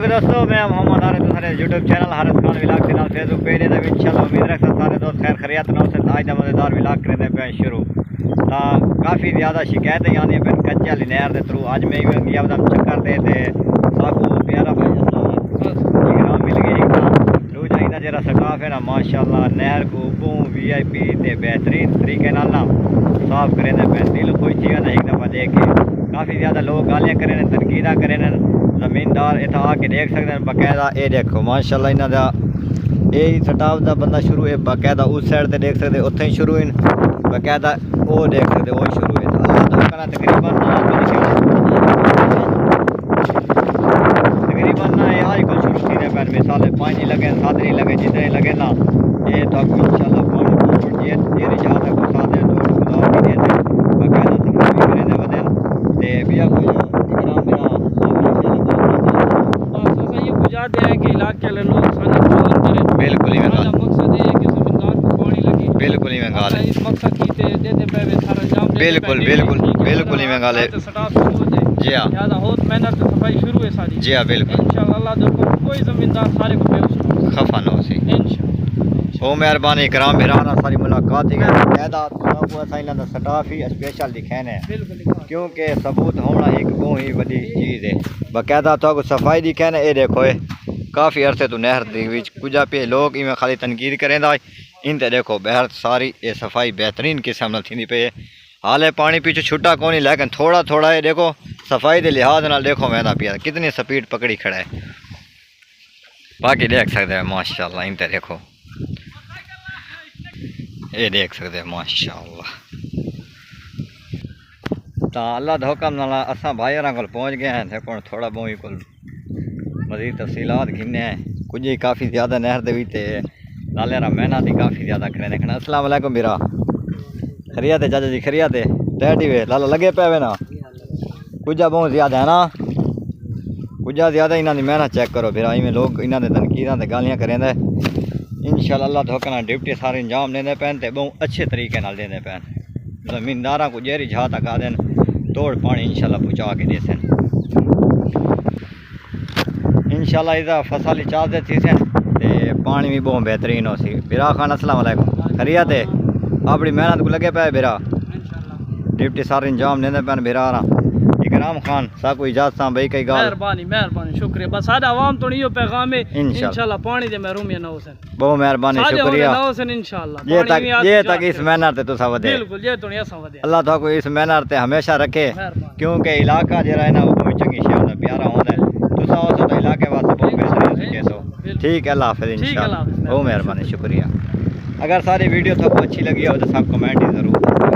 दोस्तों मैं मोहम्मद आरिफ सारे YouTube channel Haris Khan village के नाम फेसबुक पेज है इंशाल्लाह उम्मीद रखता सारे दोस्त खैर खैरियत नाम से आज का मज़ेदार विलाग करने पे शुरू काफ़ी ज़्यादा शिकायतें आनी पे कच्चे वाली नहर के थ्रू अज मैं गया चक्कर दे साकू प्यारा भाई इकराम मिल गई रू चाहिए जरा स्टाफ है ना माशाल्लाह नहर को उबू VIP ते बेहतरीन तरीके ना साफ करें पे दिल खुश थी ना एक दफ़ा देख के काफ़ी ज़्यादा लोग गालियाँ करें तनकीदा करें ज़मीनदार इतना आके देख सकते हैं बाकायदा ये देखो माशाल्लाह इन्हों का यही स्टाफ का बंदा शुरू है बाकायदा उस साइड से देख सकते उत्थे ही शुरू इन बाकायदा वो देख सकते वो शुरू है तकरीबन आज कुछ शुरू थी पैन मिसाल पानी लगे सात नहीं लगे जितने लगे ना ये तो इंशाल्लाह पानी ये रिचार्ज है कुछ साथ खुदा भी देते बाकायदा सफाई भी करें बदन ते भैया कुछ चाहते हैं कि इलाके वाले लोग करें बिल्कुल ही मकसद ये है कि जमींदार को पानी लगे बिल्कुल ही महंगा है इस मकसद की देते पे सारा जाम बिल्कुल बिल्कुल बिल्कुल ही महंगा है स्टाफ शुरू हो जाए जी हाँ ज़्यादा बहुत मेहनत से सफाई शुरू है सारी जी हाँ बिल्कुल इंशाअल्लाह देखो कोई जमींदार सारे को बेवसूल खफा न हो सी इंशाअल्लाह ओ मेहरबानी कराम बिराना सारी मुलाकात ही कायदा तो स्टाफ ही स्पेशल दिखाने हैं क्योंकि सबूत होना एक बहुत ही बड़ी चीज़ है बाकायदा तो सफाई दिखाने ये देखो काफ़ी अरसे तो नहर कुछ पे लोग इवें खाली तनकीद करें इन ते देखो बहर सारी ये सफाई बेहतरीन किस्म थी पे हाल पानी पीछे छुट्टा कौन ही लेकिन थोड़ा थोड़ा ये देखो सफाई के लिहाज नाल देखो मैं पिया कितनी स्पीड पकड़ी खड़ा है बाकी देख सकते हैं माशाल्लाह इन ते देखो ये देख सकते हैं माशाल्लाह तो अल्लाह के हुक्म नाल असां भाईयां को पहुँच गए हैं देखो थोड़ा बहुत को मज़ीद तफसीलात घिने हैं कुछ ही काफ़ी ज़्यादा नहर दे भी नाले मेहनत ही काफ़ी ज़्यादा करें देखना अस्सलाम वालेकुम मेरा खरियात है चाचा जी खरियात है टैटी वे लाला लगे पे ना कुछ बहुत ज़्यादा है ना कुछ ज़्यादा इन्हों की मेहनत चेक करो फिर इवें लोग इन्होंने तनकीदा गालियाँ करें इंशाअल्लाह अल्लाह धोखे ड्यूटी सारे इंजाम देंदे पैन ते बहुत अच्छे तरीके नाल देंदे पैन ज़मींदारां को जहरी झां तक आ देन तोड़ पानी इंशाअल्लाह पहुँचा के देसन इंशाअल्लाह इधर फसल चाहते थी सन ते पानी भी बहुत बेहतरीन हो सी बिरा खान अस्सलाम वालेकुम खरियात है अपनी मेहनत को लगे पे बिरा ड्यूटी सारे इंजाम देंदे पैन बिरा इकराम खान साको इजाजत भाई कई गाल मेहरबानी मेहरबानी शुक्रिया बस सादा आवाम तो नहीं हो पैगाम है इंशाअल्लाह पानी दे महरूम ना होसन बहुत मेहरबानी शुक्रिया ना होसन इंशाअल्लाह ये तक इस मेहनत ते तुसा वदे बिल्कुल ये तो नहीं ऐसा वदे अल्लाह ताको इस मेहनत ते हमेशा रखे क्योंकि इलाका जरा है ना वो बहुत चंगी शे होंदा प्यारा होंदा तुसा हो तो इलाके वास्ते बहुत बेहतरीन सके तो ठीक है अल्लाह हाफिज़ इंशाअल्लाह बहुत मेहरबानी शुक्रिया अगर सारी वीडियो आपको अच्छी लगी हो तो सब कमेंट ही ज़रूर